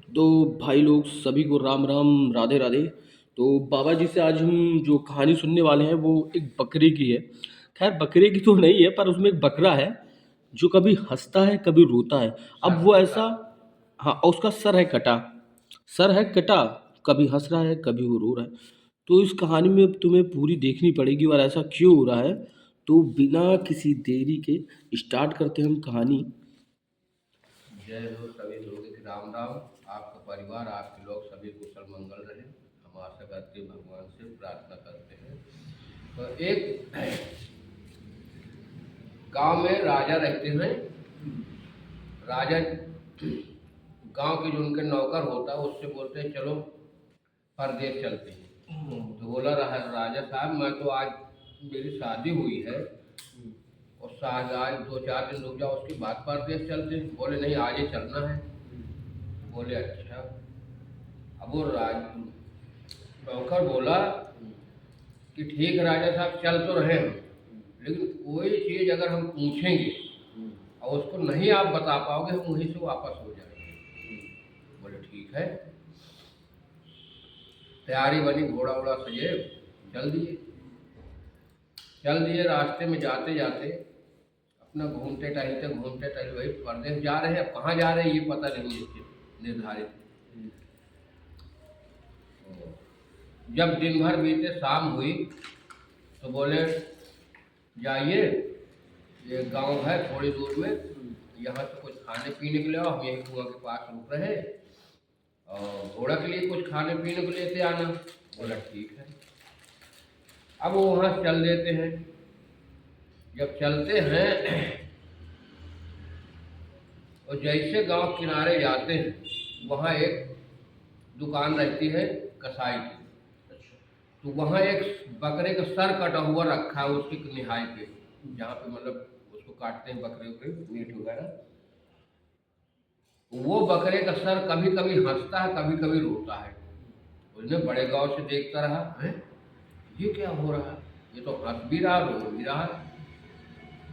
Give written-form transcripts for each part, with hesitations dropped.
तो भाई लोग सभी को राम राम राधे राधे। तो बाबा जी से आज हम जो कहानी सुनने वाले हैं वो एक बकरे की है। खैर बकरे की तो नहीं है, पर उसमें एक बकरा है जो कभी हंसता है कभी रोता है। अब वो ऐसा, हाँ, और उसका सर है कटा। सर है कटा, कभी हंस रहा है कभी वो रो रहा है। तो इस कहानी में तुम्हें पूरी देखनी पड़ेगी और ऐसा क्यों हो रहा है। तो बिना किसी देरी के स्टार्ट करते हैं हम कहानी। जय हो सभी लोगों की राम राम। आपका परिवार आपके लोग सभी कुशल मंगल रहे, हम आशा करते हैं, भगवान से प्रार्थना करते हैं। तो एक गांव में राजा रहते हैं। राजा गांव के जो उनके नौकर होता है उससे बोलते हैं चलो परदेश चलते हैं। तो बोला राजा साहब, मैं तो आज मेरी शादी हुई है और शायद आज 2-4 दिन रुक जाओ, उसके बाद परदेश चलते हैं। बोले नहीं, आज ही चलना है। बोले अच्छा। अब वो नौकर बोला कि ठीक है राजा साहब, चल तो रहे हम, लेकिन कोई चीज़ अगर हम पूछेंगे और उसको नहीं आप बता पाओगे, हम वहीं से वापस हो जाएंगे। बोले ठीक है। तैयारी बनी, घोड़ा वोड़ा सजे, चल दिए। रास्ते में जाते जाते अपना घूमते टहलते वही परदेश जा रहे हैं। अब कहाँ जा रहे हैं ये पता नहीं है निर्धारित। जब दिन भर बीते, शाम हुई, तो बोले जाइए, ये गांव है थोड़ी दूर में, यहाँ से कुछ खाने पीने के लिए आओ, हम यही कुआं के पास रुक रहे हैं और घोड़ा के लिए कुछ खाने पीने को लेते आना। बोला ठीक है। अब वो वहाँ चल देते हैं। जब चलते हैं और जैसे गांव किनारे जाते हैं, वहाँ एक दुकान रहती है कसाई की। तो वहाँ एक बकरे का सर कटा हुआ रखा है उसकी निहाई पे, जहाँ पे मतलब उसको काटते हैं बकरे के मीट वगैरह। वो बकरे का सर कभी कभी हंसता है कभी कभी रोता है। उसने बड़े गांव से देखता रहा है, ये क्या हो रहा है, ये तो हंस भी रहा रो भी रहा है।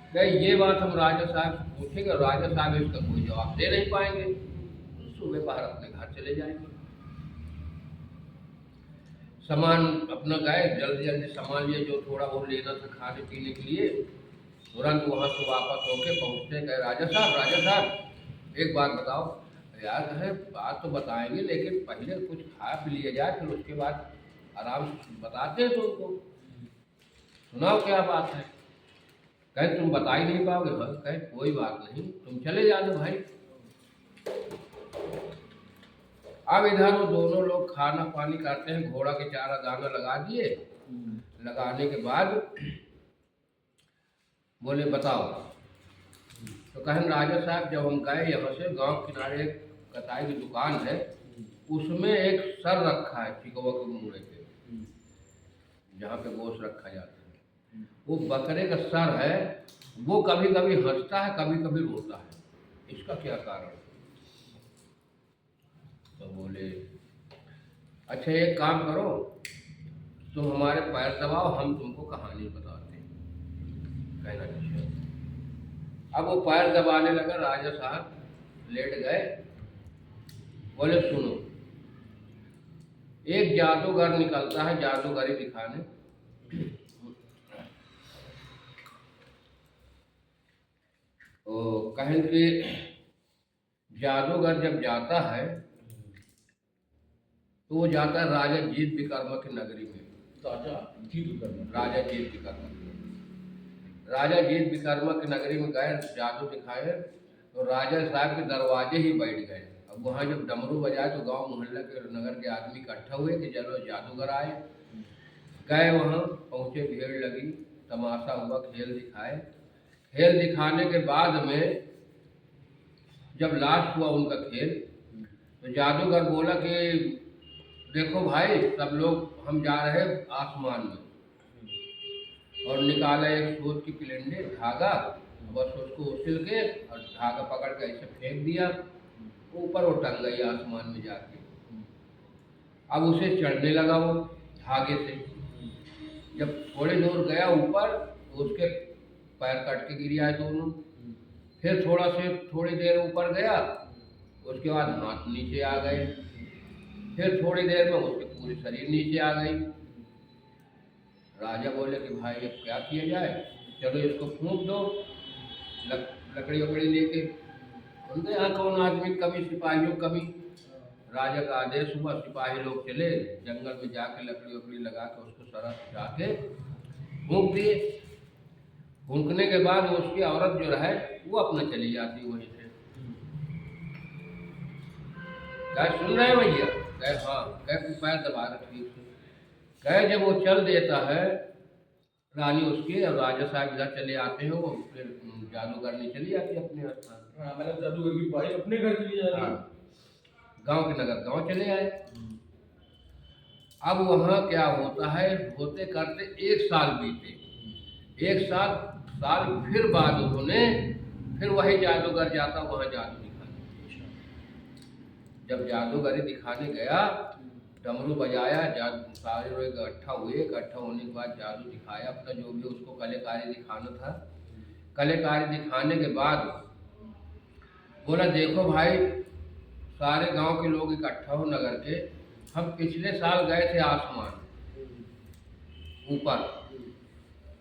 कहीं ये बात हम राजा साहब से पूछेंगे, राजा साहब इसका कोई जवाब दे नहीं पाएंगे। तो सुबह पहर अपने घर चले जाएंगे। सामान अपना गए, जल्दी जल्दी सामान लिए जो थोड़ा बहुत लेना था खाने पीने के लिए। तुरंत वहाँ से वापस होके पहुँचते गए, राजा साहब एक बात बताओ। यार कहे बात तो बताएंगे, लेकिन पहले कुछ खा पी लिया जाए, फिर उसके बाद आराम से बताते हैं तुमको। सुनाओ क्या बात है। कहे तुम बता ही नहीं पाओगे। बस कहे कोई बात नहीं, तुम चले जाना भाई। अब इधर वो दोनों लोग खाना पानी करते हैं, घोड़ा के चारा दाना लगा दिए। लगाने के बाद बोले बताओ। तो कहें राजा साहब, जब हम गए यहाँ से, गांव किनारे एक कसाई की दुकान है, उसमें एक सर रखा है चिकवा के मुंह पे, जहाँ पे गोश्त रखा जाता है। वो बकरे का सर है, वो कभी कभी हंसता है कभी कभी रोता है, इसका क्या कारण है। तो बोले अच्छा एक काम करो, तुम हमारे पैर दबाओ, हम तुमको कहानी बताते हैं। कहना अच्छा। अब वो पैर दबाने लगा, राजा साहब लेट गए। बोले सुनो, एक जादूगर निकलता है जादूगरी दिखाने। तो कहें कि जादूगर जब जाता है तो वो जाता है राजा जीत विकर्मा की नगरी में। राजा जीत विकर्मा राजा जीत विकर्मा की नगरी में गए, जादू दिखाए। तो राजा साहब के दरवाजे ही बैठ गए। अब वहाँ जब डमरू बजाए तो गांव मोहल्ला के नगर के आदमी इकट्ठा हुए कि चलो जादूगर आए। गए वहाँ पहुँचे, भीड़ लगी, तमाशा हुआ, खेल दिखाए। खेल दिखाने के बाद में जब लास्ट हुआ उनका खेल, तो जादूगर बोला कि देखो भाई सब लोग, हम जा रहे हैं आसमान में। और निकाला एक सूत की पिलंडे धागा, बस उसको उछल के और धागा पकड़ के ऐसे फेंक दिया, ऊपर वो टंग गई आसमान में जाके। अब उसे चढ़ने लगा वो धागे से। जब थोड़ी दूर गया ऊपर तो उसके पैर कट के गिर आए दोनों। फिर थोड़ी देर ऊपर गया, उसके बाद हाथ नीचे आ गए, फिर थोड़ी देर में उसके पूरे शरीर नीचे आ गई। राजा बोले कि भाई अब क्या किया जाए, चलो इसको फूंक दो लकड़ी वकड़ी लेके। उनके यहाँ कौन आदमी कमी, सिपाहियों कमी। राजा का आदेश हुआ, सिपाही लोग चले जंगल में जाके लकड़ी वकड़ी लगा के उसको सरस जाके फूंक दिए। फूंकने के बाद उसकी औरत जो है वो अपना चली जाती वहीं से। कहे सुन रहे हैं भैया? कहे हाँ। कहे पैर दबा रहे ठीक से। कहे जब वो चल देता है रानी उसकी और राजा साहब इधर चले आते हैं, वो फिर जादूगरनी चली जाती है अपने स्थान। हाँ, मतलब जादूगर की भाई अपने घर चली जा रही है। हाँ, गांव के नगर गांव चले आए। अब वहाँ क्या होता है, होते करते 1 साल बीते। 1 साल फिर बाद उन्होंने फिर वही जादूगर जाता वहाँ जादू दिखाने। जब जादूगरी दिखाने गया, डमरू बजाया, सारे लोग इकट्ठा हुए। इकट्ठा होने के बाद जादू दिखाया अपना, जो भी उसको कलाकारी दिखाना था। कलाकारी दिखाने के बाद बोला देखो भाई, सारे गांव के लोग इकट्ठा हो नगर के, हम पिछले साल गए थे आसमान ऊपर,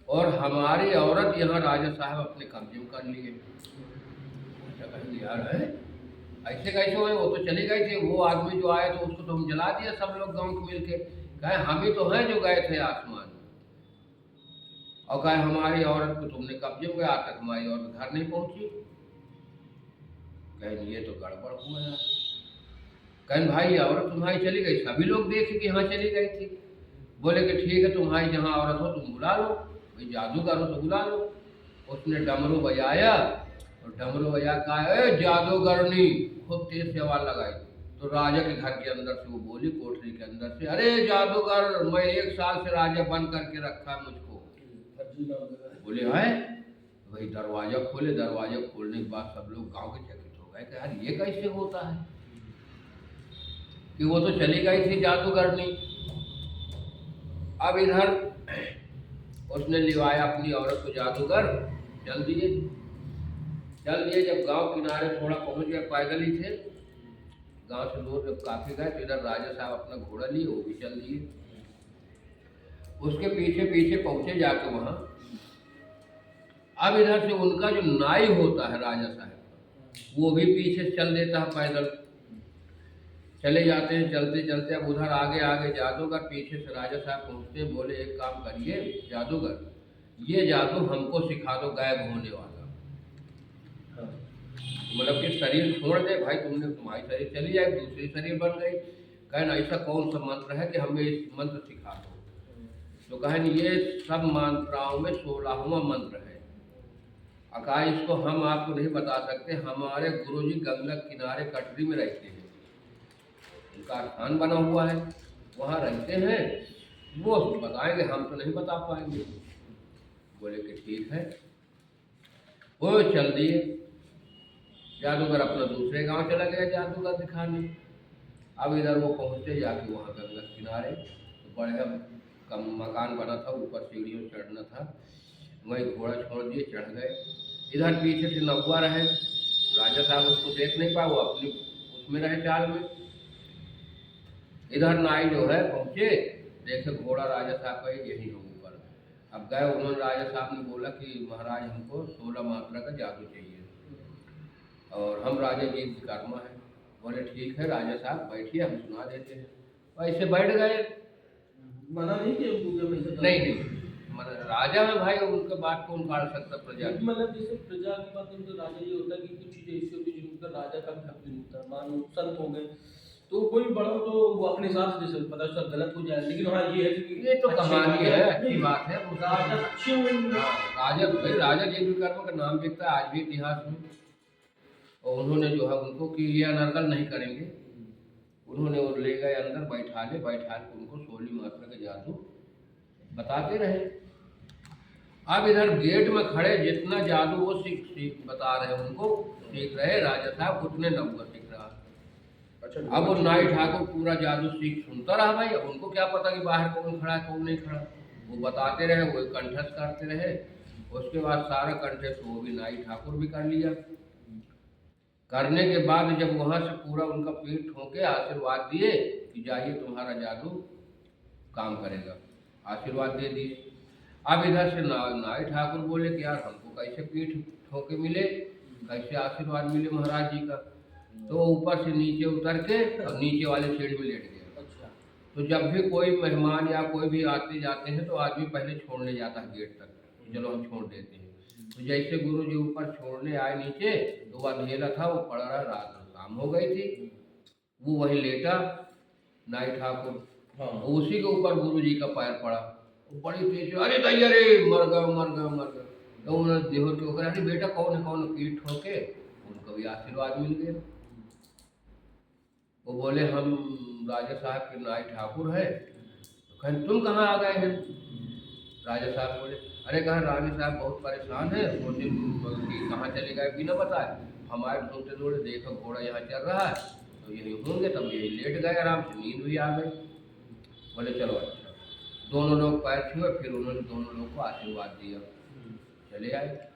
और हमारी औरत यहाँ राजा साहब अपने कब्जे में कर लिए। यार है ऐसे कैसे हुए? वो तो चले गए थे, वो आदमी जो आए तो उसको तो हम जला दिया सब लोग गांव के मिलके। कहे हम ही तो हैं जो गए थे आसमान, और कहे हमारी औरत को तुमने कब्जे में, आज तक हमारी औरत घर नहीं पहुंची। कहे ये तो गड़बड़ हुआ यार। कहें भाई औरत तुम्हारी चली गई, सभी लोग देखे कि हाँ चली गई थी। बोले कि ठीक है, तुम्हारी जहाँ औरत हो तुम बुला लो, भाई जादूगर हो तो बुला लो। उसने डमरू बजाया और डमरू बजा कहा जादूगरनी, खूब तेज से आवाज लगाई। तो राजा के घर के अंदर से वो बोली, कोठरी के अंदर से, अरे जादूगर, मैं 1 साल से राजा बंद करके रखा है मुझको। बोले है वही दरवाजा खोले। दरवाजा खोलने के बाद सब लोग गांव के चकित हो गए कि यार ये कैसे होता है कि वो तो चली गई थी जादूगरनी। अब इधर उसने लिवाया अपनी औरत को जादूगर, चल दिए। जब गांव किनारे थोड़ा पहुंच गए, पैदल ही थे, गांव से दूर जब काफी गए तो इधर राजा साहब अपना घोड़ा लिए, वो भी चल दिए। उसके पीछे पीछे पहुंचे जाके वहां। अब इधर से उनका जो नाई होता है राजा साहब, वो भी पीछे चल देता है पैदल। चले जाते हैं चलते चलते। अब उधर आगे आगे जादूगर, पीछे से राजा साहब पहुंचते हैं। बोले एक काम करिए जादूगर, ये जादू हमको सिखा दो, गायब होने वाला। मतलब कि शरीर छोड़ दे भाई, तुम्हारी शरीर चली जाए, दूसरी शरीर बन गई। कहना ऐसा कौन सा मंत्र है कि हमें इस मंत्र सिखा दो? तो कहन ये सब मंत्राओं में 16वां मंत्र है। अका इसको हम आपको नहीं बता सकते, हमारे गुरुजी गंगा किनारे कटरी में रहते हैं, उनका स्थान बना हुआ है, वहाँ रहते हैं, वो बताएंगे, हम तो नहीं बता पाएंगे। बोले कि ठीक है। वो चल दिए। जादूगर अपना दूसरे गांव चला गया जादूगर दिखाने। अब इधर वो पहुँचते जाके वहाँ गंगा किनारे, तो बढ़िया कम मकान बना था, ऊपर सीढ़ियों चढ़ना था, वहीं घोड़ा छोड़ दिए, चढ़ गए। इधर पीछे से नौवा रहे, राजा साहब उसको देख नहीं पाए, वो अपनी उसमें रहे चाल में। इधर नाई जो है पहुंचे, देखे घोड़ा राजा साहब का यही हो ऊपर। अब गए, उन्होंने राजा साहब ने बोला कि महाराज हमको 16 मात्रा का जादू चाहिए और हम राजा जी विकर्मा है। बोले ठीक है राजा साहब बैठिए, हम सुना देते हैं। वैसे बैठ गए। मना नहीं किया उनको? नहीं, मतलब राजा में भाई उनके बात कौन काट सकता प्रजा की? मतलब जैसे प्रजा की बात तो राजा ये होता है कि कुछ चीजें ऐसी होती है जिनका राजा का भी हक नहीं होता। मान संत हो गए तो कोई बड़ा हो तो वो अपने हिसाब से जैसे पता चला गलत हो जाए, लेकिन हाँ ये है कि ये तो कहानी है, अच्छी बात है। राजा अच्छे राजा भाई राजा जी विकर्मा का नाम दिखता है आज भी इतिहास में। और उन्होंने जो है उनको कि ये अनर्गल नहीं करेंगे, उन्होंने वो ले गए अंदर, बैठा के उनको 16 मात्रा का जादू बताते रहे। अब इधर गेट में खड़े जितना जादू वो सीख बता रहे, उनको सीख रहे राजा साहब, उतने नंबर सीख रहा। अच्छा, अब वो नाई ठाकुर पूरा जादू सीख सुनता रहा भाई। अब उनको क्या पता कि बाहर कौन खड़ा है कौन नहीं खड़ा, वो बताते रहे, वो कंठस्थ करते रहे। उसके बाद सारा कंठस्थ वो भी नाई ठाकुर भी कर लिया। करने के बाद जब वहाँ से पूरा उनका पेट ठोके आशीर्वाद दिए कि जाइए तुम्हारा जादू काम करेगा, आशीर्वाद दे दिए। अब इधर से नाई ठाकुर बोले कि यार हमको कैसे पीठ ठोके मिले, कैसे आशीर्वाद मिले महाराज जी का। तो वो ऊपर से नीचे उतर के और नीचे वाले सीढ़ी में लेट गया। अच्छा। तो जब भी कोई मेहमान या कोई भी आते जाते हैं तो आदमी पहले छोड़ने जाता है गेट तक, चलो हम छोड़ देते हैं। तो जैसे गुरु जी ऊपर छोड़ने आए नीचे, तो वह अंधेरा था, वो पड़ रहा, रात में शाम हो गई थी। वो वहीं लेटा नाई ठाकुर, हाँ। उसी के ऊपर गुरु जी का पैर पड़ा। वो बड़ी तेज, अरे दैया रे, मर गया मर गया मर गया। तो उन्होंने देहो के होकर, अरे बेटा कौन है कौन है, पीठ ठोके, उनको भी आशीर्वाद मिल गया। वो बोले हम राजा साहब के नाई ठाकुर है। तो कहें तुम कहाँ आ गए हैं? राजा साहब बोले, अरे कहा रानी साहब बहुत परेशान है, सोचे कि कहाँ चले गए बिना बताए, हमारे ढूंढते ढूंढते देखो घोड़ा यहाँ चल रहा है, तो यही होंगे, तब यही लेट गए, आराम से नींद भी आ गई। बोले चलो अच्छा। दोनों लोग पैर छुए, फिर उन्होंने दोनों लोग को आशीर्वाद दिया, चले आए।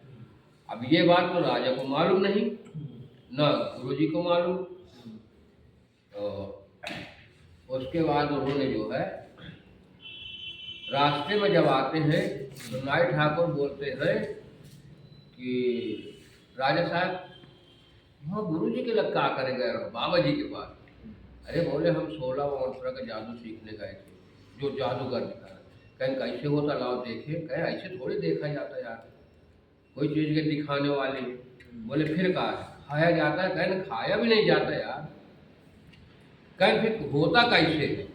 अब ये बात तो राजा को मालूम नहीं, न गुरु जी को मालूम। तो उसके बाद उन्होंने जो है रास्ते में जब आते हैं तो नाई ठाकुर बोलते हैं कि राजा साहब हाँ गुरु जी के लग क्या करे गए रहो बाबा जी के पास। अरे बोले हम 16 मंत्र का जादू सीखने गए थे, जो जादूगर दिखा रहे। कहीं कैसे होता लाओ देखे, कहीं ऐसे थोड़ी देखा जाता यार, कोई चीज़ के दिखाने वाली। बोले फिर कहा है खाया जाता है, कहीं खाया भी नहीं जाता यार, कहीं फिर होता कैसे है।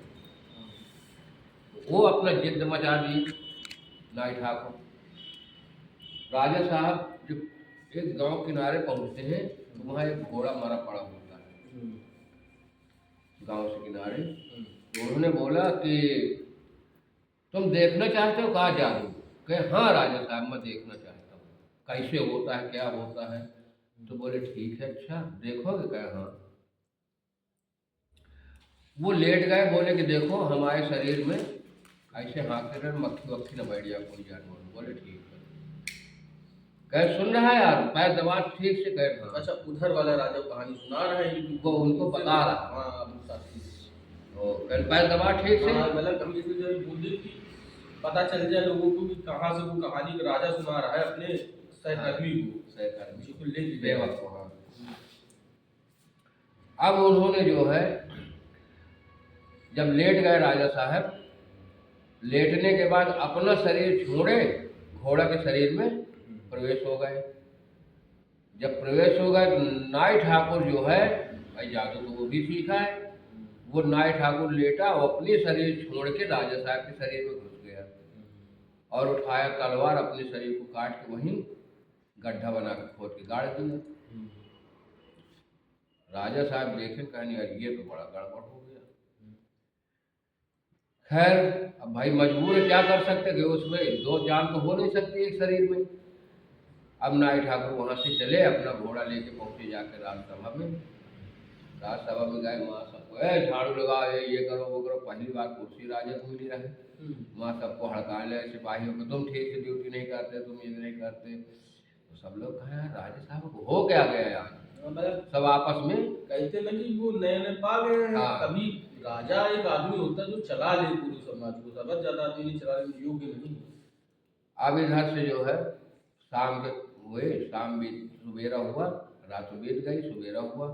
वो अपना जिद मचा दिए नाई ठाकुर। राजा साहब जब एक गांव किनारे पहुंचते हैं तो वहाँ एक घोड़ा मरा पड़ा होता है गांव से किनारे। तो उन्होंने बोला कि तुम देखना चाहते हो कहा जादू? कहे हाँ राजा साहब मैं देखना चाहता हूँ, कैसे होता है क्या होता है। तो बोले ठीक है अच्छा देखोगे? कहे हाँ। वो लेट गए, बोले कि देखो हमारे शरीर में ऐसे हाथ से मक्खी वक्खी न बैठ जाए कोई जानवर। बोले ठीक है। कहे सुन रहा है यार, पैर दबा ठीक से। कहे हाँ। अच्छा, उधर वाला राजा कहानी सुना रहा है वो उनको बता रहा। हाँ अभी साथी। तो कहे पैर दबा ठीक से। हाँ, मतलब कभी से जो है बुद्धि की पता चल जाए लोगों को कि कहाँ से वो कहानी का राजा सुना रहा है अपने सहकर्मी को, सहकर्मी जिसको ले बेवक को। हाँ। अब उन्होंने जो है जब लेट गए राजा साहब, लेटने के बाद अपना शरीर छोड़े घोड़ा के शरीर में प्रवेश हो गए। जब प्रवेश हो गए तो नाई ठाकुर जो है, भाई जादू तो वो भी सीखा है, वो नाई ठाकुर लेटा और अपने शरीर छोड़ के राजा साहब के शरीर में घुस गया और उठाया तलवार, अपने शरीर को काट के वहीं गड्ढा बना के खोद के गाड़ दिया। राजा साहब देखे, कहने यार ये तो बड़ा गड़बड़ हो गया। खैर अब भाई मजबूर है, क्या कर सकते कि उसमें दो जान तो हो नहीं सकती एक शरीर में। अब नाई ठाकुर वहाँ से चले, अपना घोड़ा लेके पहुँचे जाकर राजसभा में। राजसभा में गए, माँ सबको झाड़ू लगा, ये करो वो करो। पहली बार कुर्सी राजा को मिली रहे। माँ सबको हड़का ले सिपाहियों को, तुम ठीक से ड्यूटी नहीं करते, तुम ये नहीं करते। तो सब लोग कहे यार राजा साहब को हो क्या गया यार, मतलब सब आपस में कहते ना कि वो नए नए पा गए हैं। हाँ। कभी राजा एक आदमी होता है जो चला ले पूरे समाज को, समझ ज्यादा आदमी नहीं चलाने में योग्य नहीं। अब इधर से जो है शाम के हुए, शाम भी सुबेरा हुआ, रात बीत गई, सुबेरा हुआ।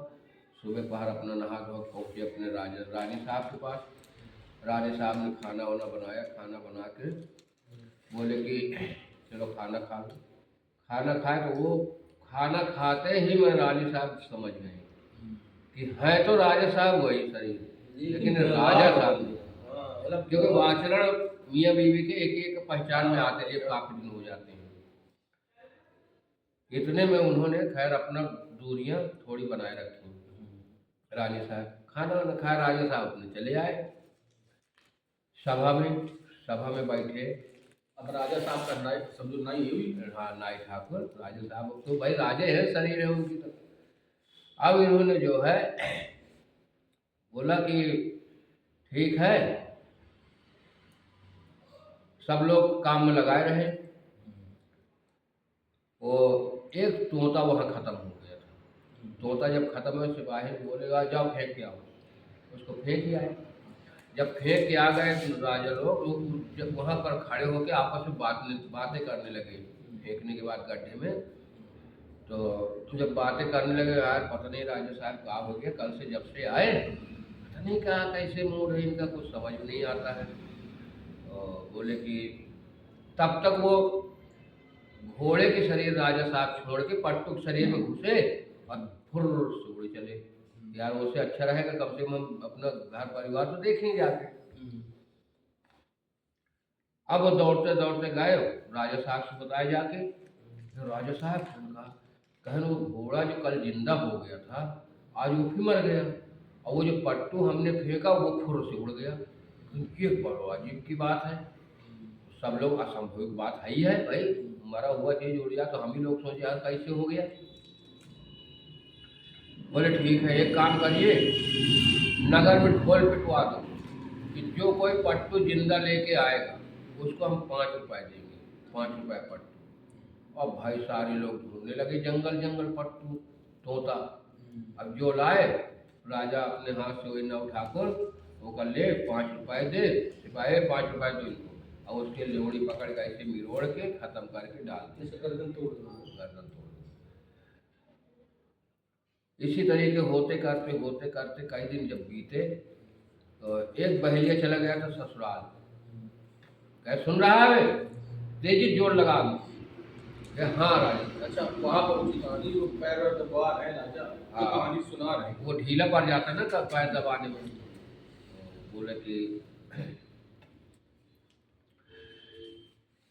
सुबह पहर अपना नहा धो पहुँचे अपने राजा रानी साहब के पास। रानी साहब ने खाना वाना बनाया, खाना बना के बोले कि चलो खाना खा लो। खाना खाए तो वो खाना खाते ही मैं रानी साहब समझ गए कि है तो राजा साहब वही शरीर, लेकिन राजा साहब नहीं। हाँ, मतलब क्योंकि आचरण मियाँ बीवी के एक एक पहचान में आते लिए काफी दिन हो जाते हैं। इतने में उन्होंने खैर अपना दूरियां थोड़ी बनाए रखी। रानी साहब खाना वाना खाया, राजा साहब अपने चले आए सभा में। सभा में बैठे। अब राजा साहब का नाई समझो नाई ये हुई। हाँ नाई ठाकुर राजा साहब तो भाई राजे हैं, शरीर है उनकी। तो अब इन्होंने जो है बोला कि ठीक है, सब लोग काम में लगाए रहे। वो एक तोता वहाँ खत्म हो गया था। तोता जब खत्म हुआ सिपाही बोलेगा जाओ फेंक के आओ, उसको फेंक के आए। जब फेंक के आ गए तो राजा लोग जब वहाँ पर खड़े होकर आपस में बातें करने लगे फेंकने के बाद गड्ढे में। तो जब बातें करने लगे यार पता नहीं राजा साहब क्या हो गया, कल से जब से आए पता नहीं कहाँ कैसे मूड है इनका, कुछ समझ में नहीं आता है। बोले कि तब तक वो घोड़े के शरीर राजा साहब छोड़ के पट्टू के शरीर में घुसे और फुर से उड़े चले। यार उससे अच्छा रहेगा कम से कम हम अपना घर परिवार तो देखेंगे आके। अब वो दौड़ते दौड़ते गए राजा साहब से बताए जाके। तो राजा साहब उनका कहन वो घोड़ा जो कल जिंदा हो गया था आज वो भी मर गया, और वो जो पट्टू हमने फेंका वो फुर से उड़ गया। ये बड़ो अजीब की बात है। सब लोग असंभविक बात है ही है भाई, मरा हुआ चीज उड़ गया तो हम ही लोग सोचे यार कैसे हो गया। बोले ठीक है एक काम करिए, नगर में ढोल पिटवा दो कि जो कोई पट्टू जिंदा लेके आएगा उसको हम 5 रुपए देंगे, 5 रुपए पट्टू। और भाई सारे लोग ढूंढने लगे जंगल जंगल पट्टू तोता। अब जो लाए राजा अपने हाथ से वही न उठाकर वो कर ले 5 रुपए दे, सिपाही 5 रुपए दो इनको, और उसके लोहड़ी पकड़ के ऐसे मिरोड़ के खत्म करके डाल दे, गर्दन तोड़ दो। इसी तरीके होते करते कई दिन जब बीते तो एक बहेलिया चला गया था ससुराल। कह सुन रहा है तेजी जोर लगा। हाँ राजा। अच्छा, वहाँ पर उसकी कहानी जो पैर वैर दबा रहे राजा, तो हाँ। कहानी सुना रहे। वो ढीला पड़ जाता ना तब पैर दबाने में। बोले कि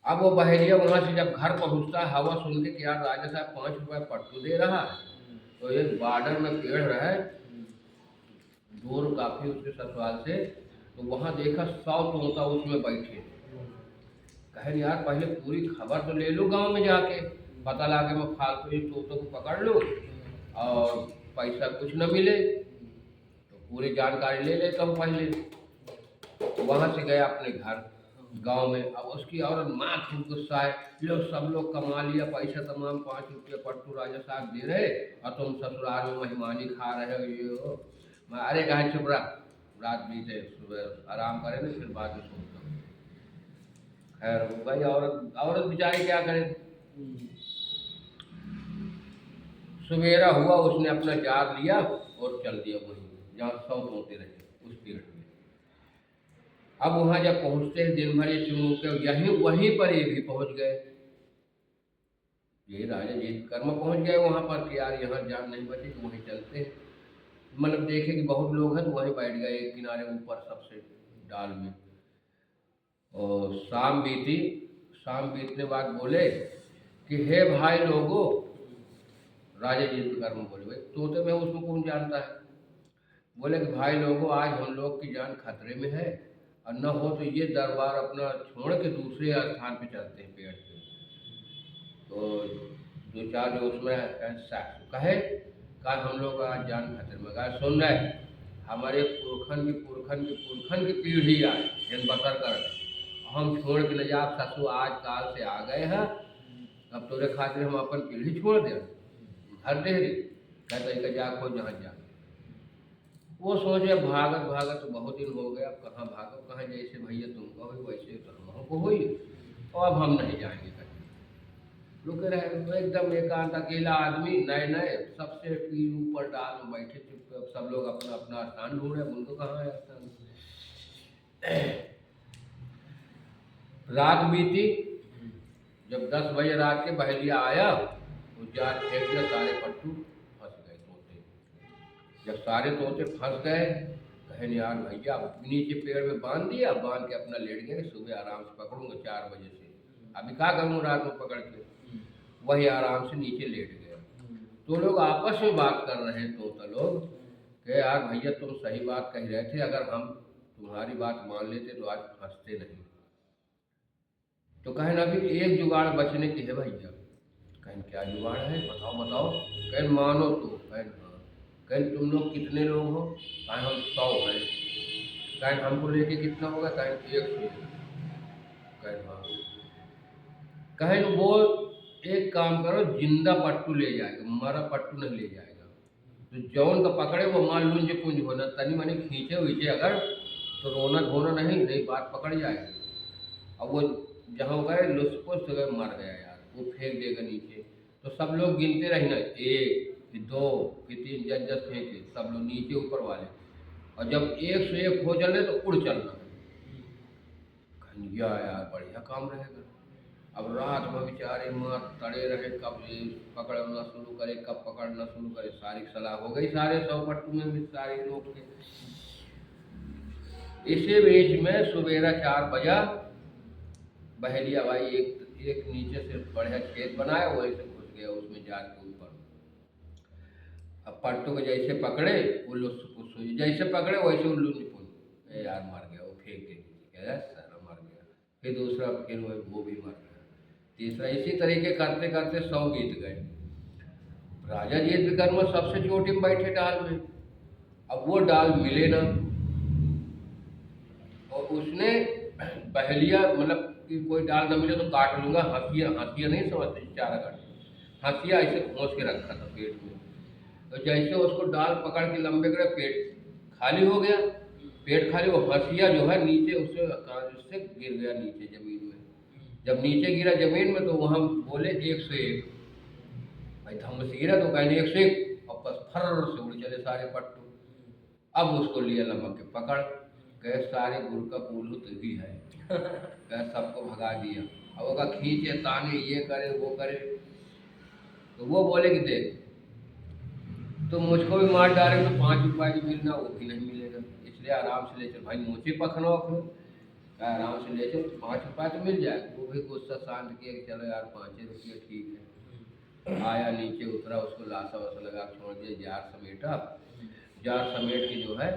अब वो बहेलिया वहां से जब घर पहुंचता है हवा सुन के कि यार राजा साहब 5 रुपए पट्टू दे रहा है, तो एक बॉर्डर में पेड़ रहे दूर काफी उसके ससुराल से, तो वहां देखा 100 तोता उसमें बैठे। कहे यार पहले पूरी खबर तो ले लो गांव में जाके, पता लगे मैं फालतू ही तोतों को पकड़ लूँ और पैसा कुछ न मिले, तो पूरी जानकारी ले लेता हूँ पहले। वहां से गया अपने घर गांव में। अब उसकी औरत माँ खूब गुस्सा है, लो सब लोग कमा लिया पैसा तमाम, 5 रुपये पट्टू राजा साहब दे रहे और तुम ससुराल में मेहमानी खा रहे हो, ये हो। मैं अरे कहे चुप रहा, रात बीते सुबह आराम करे ना फिर बाद में सोचता हूँ। खैर भाई औरत बेचारी क्या करे। सवेरा हुआ उसने अपना जार लिया और चल दिया वहीं जहाँ 100 तोते रहे उस पेड़ में। अब वहां जब पहुंचते हैं दिन भर ये चुनू के यहीं वहीं पर ये भी पहुंच गए, ये राजा जीत कर्म पहुंच गए वहां पर कि यार यहाँ जान नहीं बची तो वहीं चलते हैं। मतलब देखे कि बहुत लोग हैं तो वहीं बैठ गए एक किनारे ऊपर सबसे डाल में। और शाम बीती, शाम बीतने बाद बोले कि हे भाई लोगों, राजा जीत कर्म बोले भाई तोते में उसको कौन जानता है। बोले कि भाई लोगों आज हम लोग की जान खतरे में है, और न हो तो ये दरबार अपना छोड़ के दूसरे स्थान पे चलते हैं पेड़ पे। तो दो चार जो उसमें कहे कहा हम लोग आज जान खतरे में। कहा सुन रहे हमारे पुरखन की पीढ़ी आए इन बसर कर, हम छोड़ के न जा ससु आज काल से आ गए हैं, अब तोरे खातिर हम अपन पीढ़ी छोड़ दे घर दे रही। कहते जा खो जहाँ जा। वो सोचे भागत भागत तो बहुत दिन हो गए, अब कहाँ भागो कहाँ, जैसे भैया तुमको हो वैसे तो हमको हो ही, और अब हम नहीं जाएंगे कहीं। रुके रहे तो एकदम एकांत अकेला आदमी नए नए सबसे पीर ऊपर डाल में बैठे चुप, सब लोग अपना अपना स्थान ढूंढे, उनको कहाँ है स्थान। रात बीती, जब 10 बजे रात के बहेलिया आया वो जाल फेंक दिया, सारे पट्टू फंस गए तोते। जब सारे तोते फंस गए कहे यार भैया नीचे पेड़ में बांध दिया, बांध के अपना लेट गए, सुबह आराम से पकड़ूंगा 4 बजे से, अभी क्या करूँ रात में पकड़ के। वही आराम से नीचे लेट गए। तो लोग आपस में बात कर रहे हैं तोता लोग कि यार भैया तुम सही बात कह रहे थे, अगर हम तुम्हारी बात मान लेते तो आज फंसते नहीं। तो कहें अभी एक जुगाड़ बचने की है भैया। कहें क्या जुगाड़ है बताओ बताओ। कहें मानो तो। कहें हाँ। कहें तुम लोग कितने लोग हो। कहें हम 100 हैं। कहें हमको लेके कितना होगा। कहें 100। कहें हाँ। कहें वो एक काम करो जिंदा पट्टू ले जाएगा, मरा पट्टू नहीं ले जाएगा। तो जौन का पकड़े वो मान लूंज पुंज होना, तनी मनी खींचे वींचे अगर तो रोना धोना नहीं बात पकड़ जाएगी। अब वो जहाँ गए लुसपुस गए, मर गया यार, वो फेंक देगा नीचे। तो सब लोग गिनते रहे ना, एक फिर दो फिर तीन, जज जज फेंके सब लोग नीचे ऊपर वाले, और जब एक से एक हो चले तो उड़ चलना। खनिया यार बढ़िया काम रहेगा। अब रात में बेचारे माँ तड़े रहे, कब ये पकड़ना शुरू करे कब पकड़ना शुरू करे, सारी सलाह हो गई सारे 100 पट्टू में भी सारे लोग के। इसी बीच में सवेरा 4 बजा, बहेलिया भाई एक नीचे से बढ़िया खेत बनाया, वहीं से घुस गया उसमें जाल के ऊपर। अब पट्टू को जैसे पकड़े उल्लू पुस हुई, जैसे पकड़े वैसे उल्लू निपुण, ए यार मर गया, वो फेंक दे सारा मर गया। फिर दूसरा, फिर वो भी मर गया। तीसरा, इसी तरीके करते करते 100 बीत गए। राजा जीत विक्रम सबसे चोटी में बैठे डाल में। अब वो डाल मिले ना, और उसने बहेलिया मतलब कि कोई डाल न मिले तो काट लूंगा, हंसिया नहीं समझते, चारा काट, हंसिया ऐसे खोस के रखा था पेट में। तो जैसे उसको डाल पकड़ के लंबे करे, पेट खाली हो गया। पेट खाली, वो हंसिया जो है नीचे उससे गिर गया नीचे जमीन में। जब नीचे गिरा जमीन में तो वहाँ बोले 101। भाई धम्म से गिरा तो कहने 101, और बस फर्र से उड़ चले सारे पट्टू। अब उसको लिया लमक के पकड़, कह सारे गुड़ का पुलू तो भी है, कह सबको भगा दिया। अब वो खींचे ताने, ये करे वो करे। तो वो बोले कि देख तो मुझको भी मार डाले तो 5 रुपये की मिलना, वो भी नहीं मिलेगा, इसलिए आराम से ले चल भाई, मोचे पखना फिर आराम से ले चल, 5 रुपये तो मिल जाएगा। वो भी गुस्सा शांत किया कि चलो यार 5 रुपये ठीक है। आया नीचे उतरा, उसको लाशा वाशा लगा छोड़ दिया, जार समेटा, जार समेट के जो है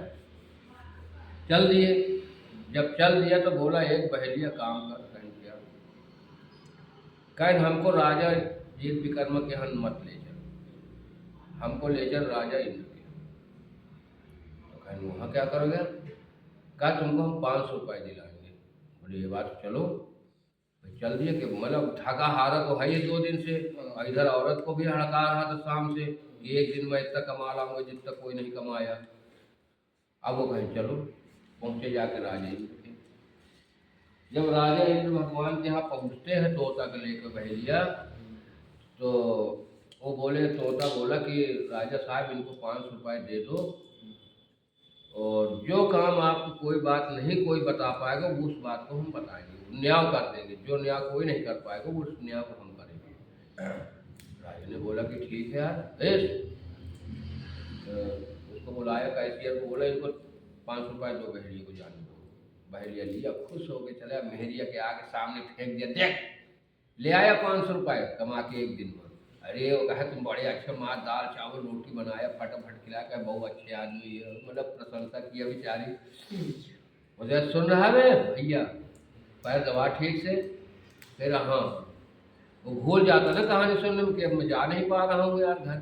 चल दिए। जब चल दिया तो बोला एक बहेलिया काम कर, कह हमको राजा जीत विक्रम के यहाँ मत ले चल, हमको ले चल राजा इंद्र के। तो कह वहाँ क्या करोगे? कहा तुमको हम 500 रुपये दिलाएंगे। बोले ये बात चलो। तो चल दिए कि मतलब थका हारा तो है ये 2 दिन से, इधर औरत को भी हड़का रहा था शाम से कि एक दिन में इतना कमा लाऊंगा जितना कोई नहीं कमाया। अब वो कहें चलो, पहुँचे जाके राजा इंद्र के। जब राजा इंद्र भगवान के यहाँ पहुँचते हैं तोता को लेकर बहेलिया, तो वो बोले, तोता बोला कि राजा साहब इनको 500 रुपये दे दो, और जो काम आपको कोई बात नहीं कोई बता पाएगा वो उस बात को हम बताएंगे, न्याय कर देंगे, जो न्याय कोई नहीं कर पाएगा वो उस न्याय को हम करेंगे। राजा ने बोला कि ठीक है यार, उसको बुलाया कैशियर को, बोला इनको 500 रुपये दो, बहेलिया को जाने दो। बहेलिया लिया, खुश हो गए, चले मेहरिया के आगे सामने फेंक दिया, देख ले आया 500 रुपये कमा के एक दिन में। अरे वो कहा तुम बड़े अच्छे माँ दाल चावल रोटी बनाया, फटाफट खिला कर, बहुत अच्छे आदमी है, मतलब प्रशंसा किया बेचारी। मुझे सुन रहा है भैया, पैर दबा ठीक से। फिर हाँ, वो भूल जाता ना कहानी सुनने में कि अब मैं जा नहीं पा रहा हूँ यार घर।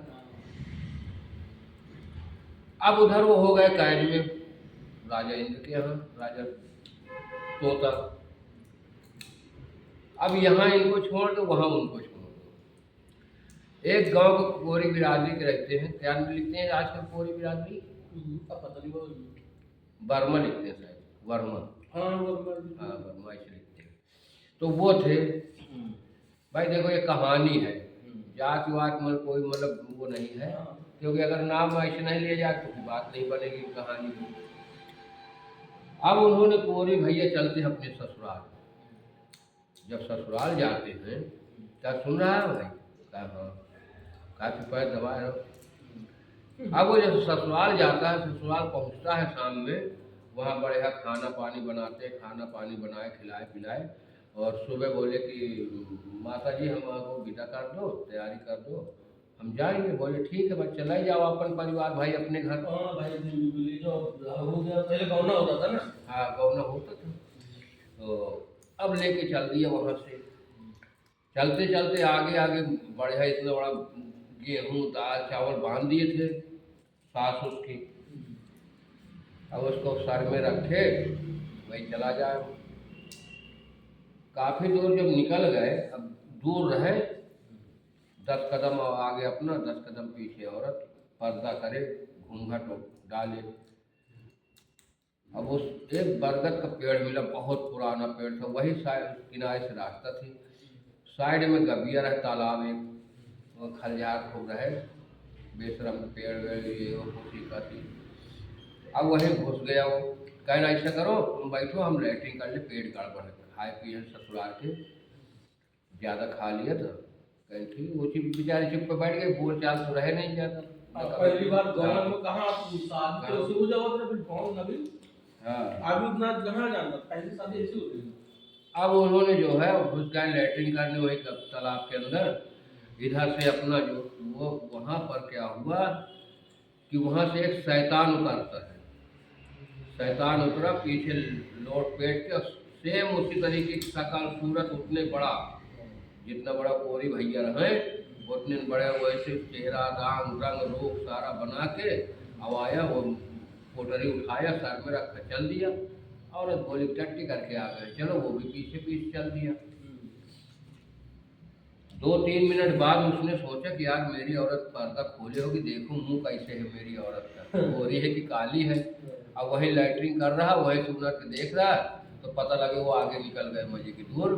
अब उधर वो हो गए कैद में राजा इंद्र के यहाँ, राजा तोता। अब यहाँ इनको छोड़ दो, वहाँ उनको छोड़ दो। एक गांव को कोरी बिरादरी के रहते हैं, क्या लिखते हैं आजकल कोरी बिरादरी? वर्मा लिखते हैं शायद, वर्मा। हाँ वर्मा ऐसे लिखते हैं। तो वो थे भाई, देखो ये कहानी है, जात वात में कोई मतलब वो नहीं है, क्योंकि अगर नाम ऐसे नहीं लिया जाए तो बात नहीं बनेगी कहानी की। अब उन्होंने कोरी भैया चलते हैं अपने ससुराल। जब ससुराल जाते हैं, क्या सुन रहा है भाई? क्या हाँ, काफी पैर दबा रहे। अब वो जब ससुराल जाता है, ससुराल पहुंचता है शाम में, वहाँ बढ़िया खाना पानी बनाते, खाना पानी बनाए खिलाए पिलाए, और सुबह बोले कि माता जी हम आपको विदा कर दो, तैयारी कर दो, हम जाएंगे। बोले ठीक है भाई, चला ही जाओ अपन परिवार भाई अपने घर। हाँ भाई, हो गया, पहले गौना होता था ना। हाँ गौना होता था। तो अब लेके चल दिया वहाँ से। चलते चलते आगे आगे बढ़िया, इतना बड़ा गेहूँ दाल चावल बांध दिए थे सास उसकी। अब उसको सर में रखे, वही चला जाए। काफ़ी दूर जब निकल गए, अब दूर रहे 10 कदम आगे अपना 10 कदम पीछे औरत, पर्दा करे, घूंघट डाले। अब उस एक बरगद का पेड़ मिला, बहुत पुराना पेड़ था, वही साइड किनारे से रास्ता थी, साइड में गबिया रहे, तालाब एक, और खलिहान खूब रहे, बेशरम के पेड़ वेड़ ये वो खुशी का थी। अब वहीं घुस गया वो, कहना ऐसा करो तुम बैठो हम लैट्रिन कर ले, पेट गड़बड़ है, खाए पिए ससुराल के ज़्यादा खा लिया था। कहीं ठीक वो चुप बेचारे चुप पे बैठ गए, बोल चाल तो रहे नहीं ज़्यादा। पहली बार गाँव में कहाँ आप शादी तो ऐसे हो जाओ ना, फिर गाँव नगरी हाँ आदमी उतना कहाँ जानता, पहली शादी ऐसी होती है। अब उन्होंने जो है घुस गए लैट्रिन करने वही तालाब के अंदर। इधर से अपना जो वो वहाँ पर क्या हुआ कि वहाँ से एक शैतान उतरता है, शैतान उतरा पीछे लोट पेट के, सेम उसी तरीके की शकल सूरत, उतने बड़ा जितना बड़ा कोरी भैया रहे उतने बड़े, वैसे चेहरा रंग रंग रूप सारा बना के। अब आया वो पोटरी उठाया, सर में रखा, चल दिया। औरत बोली टट्टी करके आ गए, चलो वो भी पीछे पीछे चल दिया। 2-3 मिनट बाद उसने सोचा कि यार मेरी औरत पर्दा खोले होगी, देखूं मुंह कैसे है मेरी औरत का, गोरी है कि काली है। अब वही लैट्रिन कर रहा, वही सुनर के देख रहा, तो पता लगे वो आगे निकल गए मजे की दूर।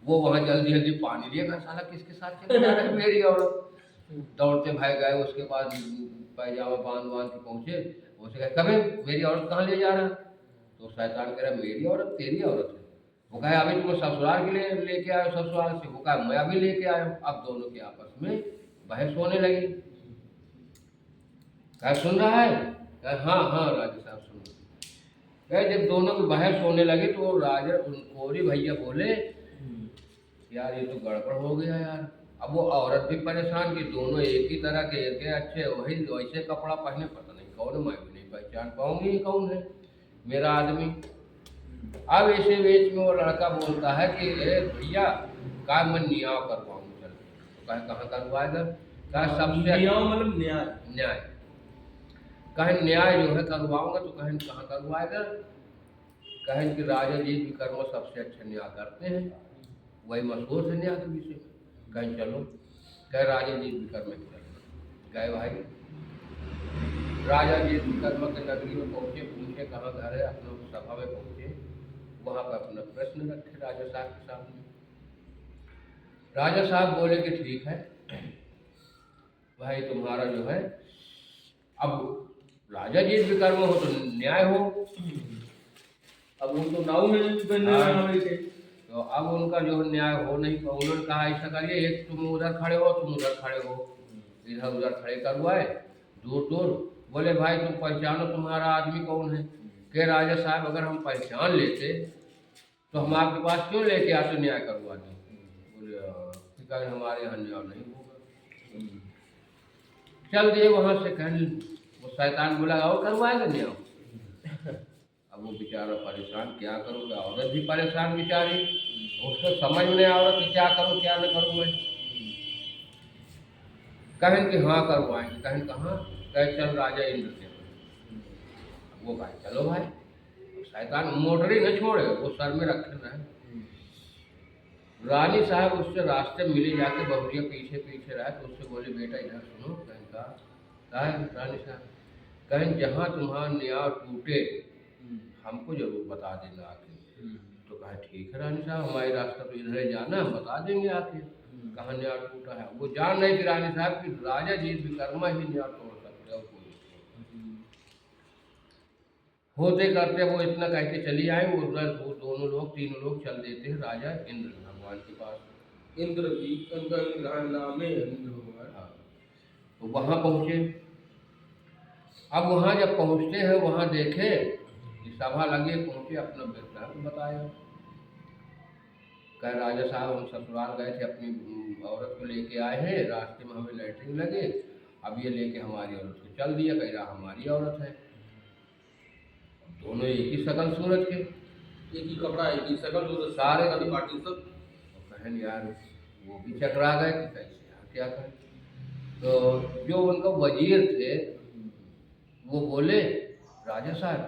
वो वहाँ जल्दी जल्दी पानी लिया, कहा साला किसके साथ चले जा रहे हैं मेरी औरत। दौड़ते भाई गए, उसके बाद पैजामा बांध बांध के पहुँचे। उसे कहा कभी मेरी औरत कहाँ ले जा रहा? तो शैतान कह रहा मेरी औरत तेरी औरत है। वो कहे अभी तुम ससुराल के लिए लेके आए ससुराल से, वो कहा मैं अभी लेके आया हूँ। अब दोनों की आपस में बहस होने लगी। कहा सुन रहा है? कहा हाँ हाँ राजा साहब सुन रहे। कहे जब दोनों की बहस होने लगी तो राजा कोरी भैया बोले यार ये तो गड़बड़ हो गया यार। अब वो औरत भी परेशान कि दोनों एक ही तरह के, एक अच्छे वही वैसे कपड़ा पहने, पता नहीं कौन, मैं भी नहीं पहचान पाऊंगी कौन है मेरा आदमी। अब ऐसे बीच में वो लड़का बोलता है कि अरे भैया का मैं न्याय करवाऊँ, चल। तो कहे कहाँ करवाएगा? कहा सबसे मतलब न्याय, न्याय कहे न्याय जो है करवाऊंगा, तो कहें कहाँ करवाएगा? कहें कि राजा जी विकर्मा सबसे अच्छा न्याय करते हैं, वही मशहूर थे न्याय के विषय। कहें चलो, कहे राजा जी विकर्मा के चलो। गए भाई, राजा जी विकर्मा के नगरी में पहुँचे, पूछे कहाँ घर है, अपने सभा में पहुँचे, वहाँ पर अपना प्रश्न रखे राजा साहब के सामने। राजा साहब बोले कि ठीक है भाई तुम्हारा जो है, अब राजा जी विकर्मा हो तो न्याय हो। अब वो तो नाव में बनने थे, तो अब उनका जो न्याय हो नहीं, तो उन्होंने कहा ऐसा करिए, एक तुम उधर खड़े हो, तुम उधर खड़े हो, इधर उधर खड़े करवाए दूर दूर। बोले भाई तुम पहचानो तुम्हारा आदमी कौन है? के राजा साहब अगर हम पहचान लेते तो हम आपके पास क्यों लेके आते न्याय करवाने? बोले कहें हमारे यहाँ न्याय नहीं होगा। चल दिए वहाँ से। कहने वो शैतान बोला और करवाएगा न्याय। अब वो बेचारा परेशान, क्या करूँ? औरत भी परेशान बेचारी, उसको समझ में नहीं औरत कि क्या करूँ क्या न करूँ मैं। कहें कि हाँ करवाएंगे। कहें कहाँ? कहे चल राजा इंद्र के। वो कहे चलो भाई। शैतान मोटरी न छोड़े, वो सर में रखे रहे। रानी साहब उससे रास्ते मिले, जाके बहुरिया पीछे पीछे रहा, तो उससे बोले बेटा इधर सुनो। कहें कहा है रानी साहब? कहें जहाँ तुम्हारा न्याय टूटे हमको जरूर बता देना आके। तो कहा ठीक है रानी साहब, हमारी रास्ता तो इधर ही जाना, हम बता देंगे आके कहाँ न्याय टूटा है। वो जान रहे कि रानी साहब की राजा जी विकर्मा ही न्याय तोड़ सकते हैं, होते करते वो इतना कह के चली आए। वो उधर वो दोनों लोग तीनों लोग चल देते हैं राजा इंद्र भगवान के पास। इंद्र जी उनका नाम है इंद्र भगवान। हाँ, तो वहाँ पहुँचे। अब वहाँ जब पहुँचते हैं, वहाँ देखे कि सभा लगे, पहुँचे, अपना वृत्तांत बताया। कह राजा साहब हम ससुराल गए थे, अपनी औरत को लेके आए हैं, रास्ते में हमें लैट्रिन लगे, अब ये लेके हमारी औरत को चल दिया, कह रहा हमारी औरत है। दोनों एक ही शकल सूरत के, एक ही कपड़ा, एक ही शकल, तो सारे कभी पार्टी सब। कहन यार वो भी चकरा गए कि कैसे यार क्या करें। तो जो उनका वजीर थे वो बोले राजा साहब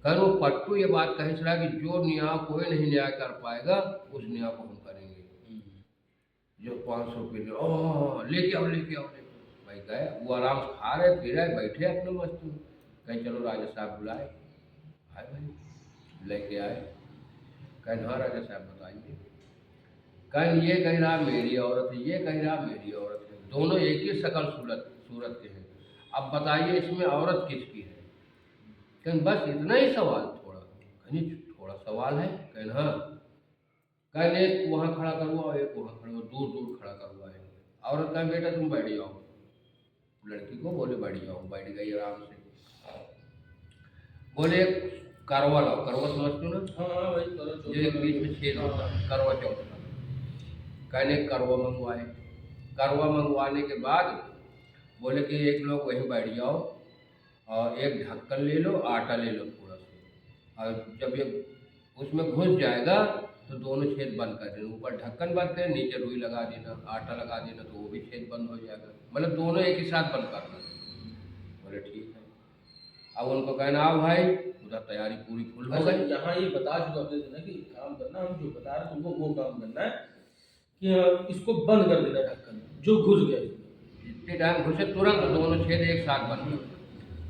कह वो पट्टू ये बात कहे चला कि जो न्याय कोई नहीं न्याय कर पाएगा उस न्याय को हम करेंगे। जो 500 रुपये लेके आओ लेके आओ। भाई गए, वो आराम से खा रहे पी रहे बैठे अपने मस्त में। कहीं चलो राजा साहब बुलाए, आए भाई लेके आए। कहें हाँ राजा साहब बताइए। कहें ये कह रहा मेरी औरत है, ये कह रहा मेरी औरत है, दोनों एक ही शकल सूरत सूरत के हैं, अब बताइए इसमें औरत किसकी है। कहें बस इतना ही सवाल थोड़ा। कहीं थोड़ा सवाल है। कहें हाँ। कहें एक वहाँ खड़ा करवाओ, एक वहाँ खड़ा, दूर दूर खड़ा करवाए। औरत कहें बेटा तुम बैठ जाओ, लड़की को बोले बैठ जाओ, बैठ गई आराम से। बोले करवा लाओ, करवा समझते हो ना? हाँ वही करो जो एक बीच में छेद होता है, करवा चौथ का। कहने करवा मंगवाए। करवा मंगवाने के बाद बोले कि एक लोग वहीं बैठ जाओ और एक ढक्कन ले लो, आटा ले लो थोड़ा सा, और जब ये उसमें घुस जाएगा तो दोनों छेद बंद कर देना, ऊपर ढक्कन बंद कर, नीचे रुई लगा देना, आटा लगा देना, तो वो भी छेद बंद हो जाएगा, मतलब दोनों एक ही साथ बंद करना। बोले ठीक है। अब उनको कहना आओ भाई, उधर तैयारी पूरी फुल हो अच्छा गई। यहाँ ये बता चुका अपने से ना कि काम करना, हम जो बता रहे तुमको वो काम करना है कि इसको बंद कर देना ढक्कन जो घुस गया इसमें। जितने टाइम घुसे तुरंत दोनों छेद एक साथ बंद कर देना।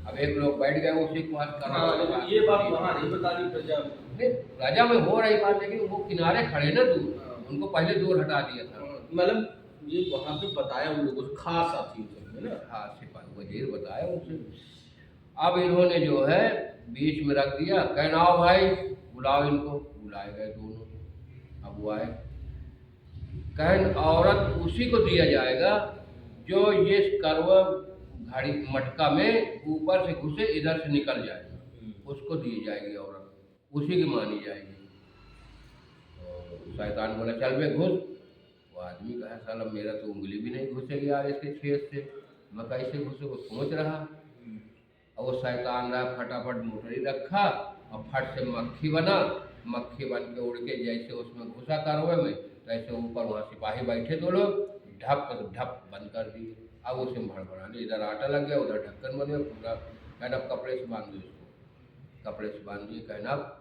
अब एक लोग बैठ गए उसी के पास करवा हाँ वाले लेकिन बात। ये बात वहाँ नहीं बता दी प्रजा में। नहीं, राजा में हो रही बात, लेकिन वो किनारे खड़े ना दूर, उनको पहले दूर हटा दिया था। मतलब ये वहाँ पे बताया उन लोगों से, खास साथी है ना। हाँ सिपाही वजीर बताया उनसे। अब इन्होंने जो है बीच में रख दिया। कहना आओ भाई बुलाओ इनको। बुलाए गए दोनों। अब वो आए। कहन औरत उसी को दिया जाएगा जो ये करवा घड़ी मटका में ऊपर से घुसे इधर से निकल जाएगा, उसको दी जाएगी औरत, उसी की मानी जाएगी। तो शैतान बोला चल बे घुस। वो आदमी कहा साला मेरा तो उंगली भी नहीं घुसेगी यार इसके छेद से, मैं कैसे घुसे, वो सोच रहा। और वो शैतान रहा, फटाफट मोटरी रखा और फट से मक्खी बना। मक्खी बन के उड़ के जैसे उसमें घुसा करवे में, तैसे ऊपर वहाँ सिपाही बैठे दो लोग, ढप ढप बंद कर दिए। अब उसे भड़बड़ाने, इधर आटा लग गया, उधर ढक्कन बन गया पूरा। कहना अब कपड़े से बांध दो इसको। कपड़े से बांध दिए। कहना अब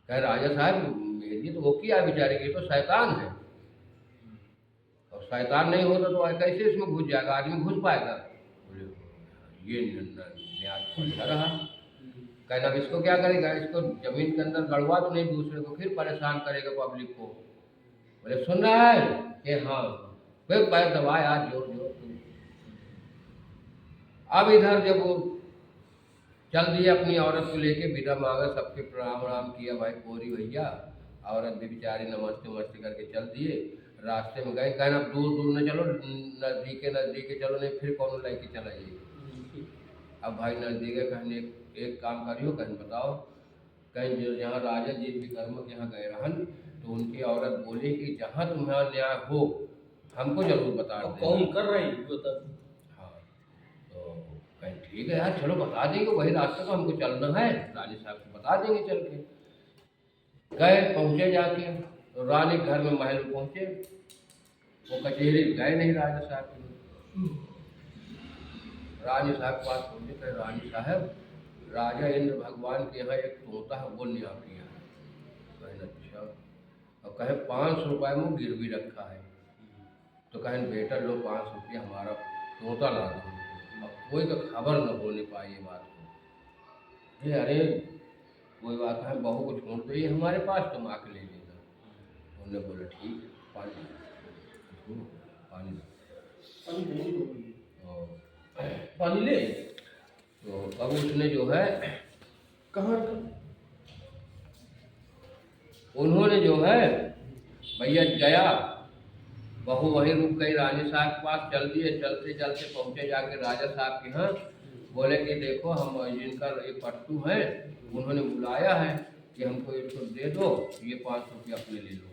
कह राजा साहब मेरी तो वो किया बेचारे की, तो शैतान है, और शैतान नहीं होता तो कैसे इसमें घुस जाएगा, आदमी घुस पाएगा। बोले ये न्याज अच्छा रहा। कहना अब इसको क्या करेगा, इसको जमीन के अंदर गड़वा तो नहीं, दूसरे को फिर परेशान करेगा पब्लिक को। बोले सुन रहा है कि हाँ, फिर पैर दबाए आज जोर जोर से। अब इधर जब वो चल दिए अपनी औरत को लेके, विदा मांगा, सबके प्रणाम वणाम किया, भाई कोरी भैया। औरत भी बेचारी नमस्ते नमस्ते करके चल दिए। रास्ते में गए। कहना अब दूर दूर न चलो, नज़दीक चलो, नहीं फिर कौन लेके चला जाइए। अब भाई नज़दीक है। कहने एक काम करियो, कहीं बताओ। कहीं जो जहाँ राजा जीत विक्रम के यहाँ गए रहन, तो उनकी औरत बोली कि जहाँ तुम्हारा न्याय हो हमको जरूर बता अब देना। कौन कर रहे हैं बता। हाँ तो कहीं ठीक है यार, चलो बता देंगे, वही रास्ते तो हमको चलना है, रानी साहब से बता देंगे चल के। गए, पहुँचे जाके, तो रानी घर में महल में पहुँचे। वो कचहरी गए नहीं राजा साहब के। रानी साहब के पास पहुँचे। कहे रानी साहब राजा इंद्र भगवान के यहाँ एक तोता है, वो न्याय किया है। कहें अच्छा। और कहे 500 रुपये में गिरवी रखा है। तो कहें बेटा लो 500 रुपया हमारा तोता ला दो। अब कोई का खबर न होने पाई ये बात को। अरे कोई बात है, बहू को छोड़ दो ये हमारे पास, तुम आके ले लेना। उन्होंने बोला ठीक है, पानी पानी पानी ले। तो अब उसने जो है कहाँ उन्होंने जो है भैया गया, बहू वहीं रुक गई रानी साहब के पास। चल दिए, चलते चलते पहुँचे जाके राजा साहब के यहाँ। बोले कि देखो हम जिनका एक पट्टू है उन्होंने बुलाया है कि हमको इसको दे दो, ये 500 रुपया अपने ले लो।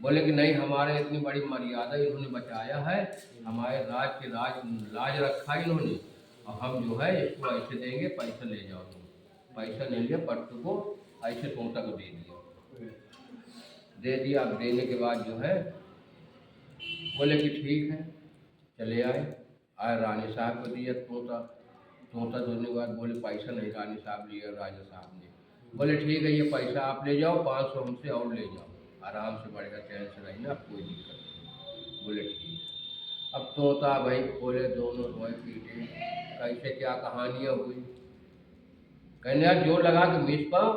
बोले कि नहीं, हमारे इतनी बड़ी मर्यादा इन्होंने बचाया है, हमारे राज के लाज रखा इन्होंने, और हम जो है इसको ऐसे देंगे, पैसा ले जाओ तुम। पैसा ले लिया, पट्टू को ऐसे तोता को दे दिया। अब देने के बाद जो है बोले कि ठीक है, चले आए। रानी साहब को दिया तोता देने के बाद बोले पैसा नहीं, रानी साहब लिया राजा साहब ने। बोले ठीक है, ये पैसा आप ले जाओ, 500 हमसे और ले जाओ, आराम से बढ़ेगा, चैन से रहना, कोई दिक्कत नहीं। बोले ठीक है। अब तोता भाई खोले दोनों रोए पीटे, कैसे क्या कहानियाँ हुई। कहने यार जोर लगा के मीच पाओ।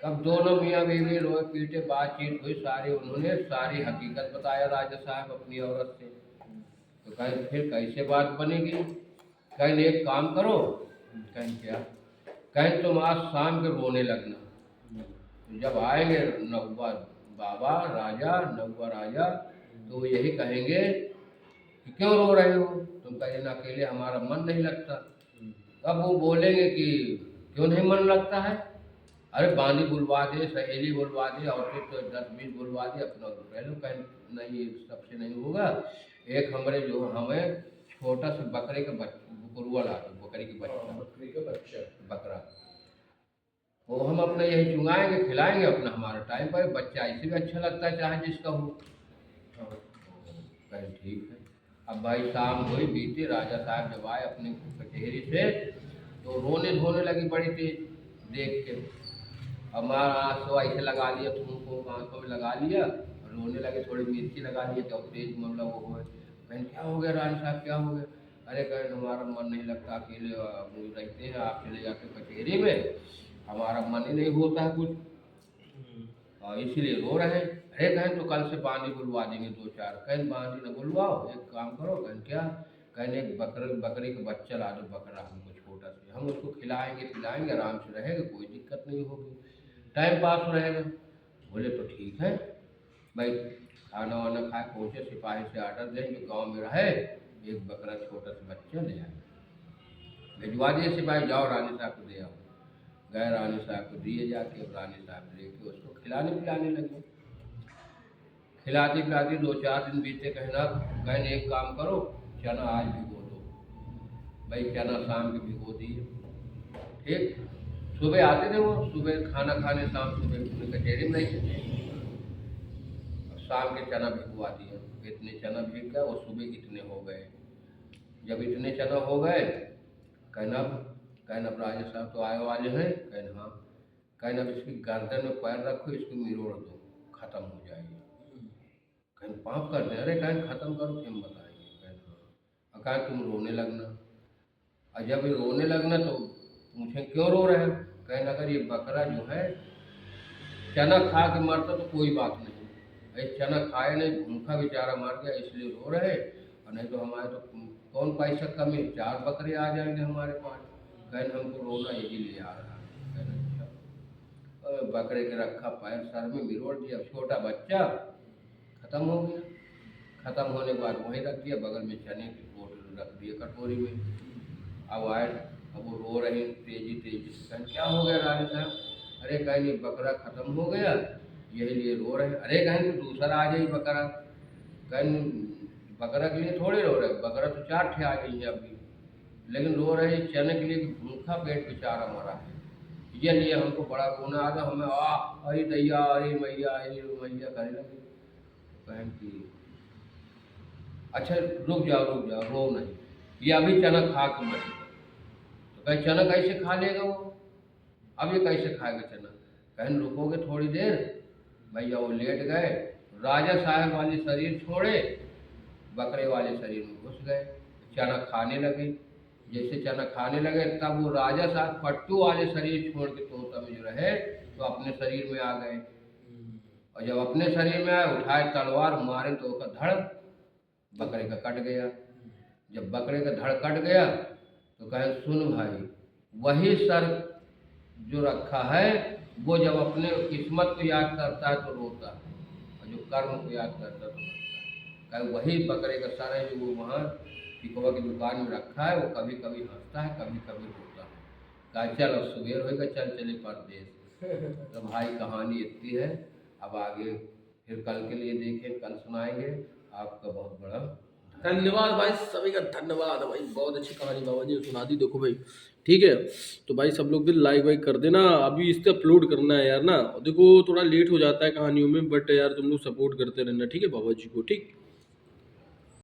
कब दोनों मियाँ बीवी रोए पीटे, बातचीत हुई सारी, उन्होंने सारी हकीकत बताया राजा साहब अपनी औरत से। तो कहें फिर कैसे बात बनेगी। कहें एक काम करो। कहें क्या। कहें तुम आज शाम के रोने लगना, तो जब आएंगे नौवा बाबा राजा नौवा राजा, तो वो यही कहेंगे कि क्यों रो रहे हो, तुम कहें ना अकेले हमारा मन नहीं लगता। अब वो बोलेंगे कि क्यों नहीं मन लगता है। अरे बांदी बुलवा दे, सहेली बुलवा दे, और फिर तो 10-20 बुलवा दे, अपना रह लो। कहें नहीं सबसे नहीं होगा, एक हमारे जो हमें छोटा सा बकरे का बुकरुआ ला दो, बकरी की बच्चा बकरा, वो हम अपना यही चुंगाएंगे खिलाएंगे, अपना हमारा टाइम पर बच्चा ऐसे भी अच्छा लगता है चाहे जिसका हो। कहें ठीक है। अब भाई शाम हुई बीती, राजा साहब जब आए अपनी कचहरी से, तो रोने धोने लगी बड़ी तेज देख के। हमारा आंसू ऐसे लगा लिया, तुमको आंखों में लगा लिया, और रोने लगे, थोड़ी मिर्ची लगा लिया, क्या तेज मतलब वो हो। कहें क्या हो गया रानी साहब क्या हो गया। अरे कहें हमारा मन नहीं लगता, अकेले रहते हैं, आप चले जाते कचहरी में, हमारा मन ही नहीं होता है कुछ, और इसीलिए रो रहे हैं। अरे कहें तो कल से बांदी बुलवा देंगे 2-4। कहें बांदी न बुलवाओ, एक काम करो। कहें क्या। कहें एक बकरे का बच्चा ला दो, बकरा हमको छोटा सा, हम उसको खिलाएंगे पिलाएंगे, आराम से रहेगा, कोई दिक्कत नहीं होगी, टाइम पास रहेगा। बोले तो ठीक है भाई। खाना वाना खाए पहुँचे, सिपाही से आर्डर दें जो गाँव में रहे, एक बकरा छोटा सा बच्चा ले आए, भिजवा दिए सिपाही, जाओ रानी साहब को दे आओ। गए रानी साहब को दिए जाके, अब रानी साहब लेके उसको खिलाने पिलाने लगे। खिलाती पिलाती 2-4 दिन बीते। कहना कहें एक काम करो, चना आज भिगो दो। भाई चना शाम के भिगो दिए। ठीक, सुबह आते थे वो, सुबह खाना खाने, शाम सुबह अपनी कचहरी में नहीं थे, शाम के चना भिगवा दिए। इतने चना भीग गए, और सुबह इतने हो गए। जब इतने चना हो गए, कहना राजा साहब तो आए वाले हैं। कहना हाँ। कहना इसकी गर्दन में पैर रखो, इसको मिरोड़ दो, खत्म हो जाएगी। कहीं पाप कर दे। अरे कहीं खत्म करो फिर हम बताएंगे। कहना हाँ। और कहा तुम रोने लगना, और जब ये रोने लगना तो पूछे क्यों रो रहे हो। कहना अगर ये बकरा जो है चना खा के मरता तो कोई बात नहीं, भाई चना खाए नहीं, भूखा बेचारा मर गया इसलिए रो रहे, और नहीं तो हमारे तो कौन पैसा कमी, 4 बकरे आ जाएंगे हमारे पास। कहना हमको रोना यही ले आ रहा है। कहना अच्छा। और बकरे के रखा पैर सर में मिरोड़ दिया, छोटा बच्चा खत्म हो गया। खत्म होने के बाद वहीं रख दिया, बगल में चने की बोतल रख दिया कटोरी में। अब आए, अब वो रो रहे तेजी तेजी से। कहन क्या हो गया रानी साहब। अरे कहें ये बकरा खत्म हो गया, यही लिए रो रहे। अरे कहें तो दूसरा आ जाए बकरा। कहें बकरा के लिए थोड़े रो रहे, बकरा तो 4 ठे आ गई है अभी, लेकिन रो रहे चने के लिए कि भूखा पेट बेचारा मरा है, ये लिए हमको बड़ा रोना आ गया, हमें अरे दैया अरे मैया करे लगे। कहें कि अच्छा रुक जाओ रो नहीं, ये अभी चना खा के मरेगा। तो कहीं चना कैसे खा लेगा वो, अब ये कैसे खाएगा चना। कहें रुकोगे थोड़ी देर। भैया वो लेट गए, राजा साहब वाली शरीर छोड़े, बकरे वाले शरीर में घुस गए, चना खाने लगे। जैसे चना खाने लगे तब वो राजा साहब पट्टू वाले शरीर छोड़ के तोता में जो रहे तो अपने शरीर में आ गए, और जब अपने शरीर में आए उठाए तलवार मारे तो उसका धड़ बकरे का कट गया। जब बकरे का धड़ कट गया तो कहे सुन भाई, वही सर जो रखा है वो जब अपने किस्मत को याद करता है तो रोता है, और जो कर्म को याद करता है तो हंसता है। कहे वही बकरे का सर है जो वो वहाँ पिकवा की दुकान में रखा है, वो कभी कभी हंसता है कभी कभी रोता है। कहा चल अब सुबेर होगा, चल चले परदेश। तो भाई कहानी इतनी है, अब आगे फिर कल के लिए देखें, कल सुनाएंगे। आपका बहुत बड़ा धन्यवाद भाई, सभी का धन्यवाद भाई, बहुत अच्छी कहानी बाबा जी ने सुना दी। देखो भाई ठीक है, तो भाई सब लोग भी लाइक वाइक कर देना, अभी इस पर अपलोड करना है यार ना, देखो थोड़ा लेट हो जाता है कहानियों में, बट यार तुम लोग सपोर्ट करते रहना ठीक है बाबा जी को। ठीक।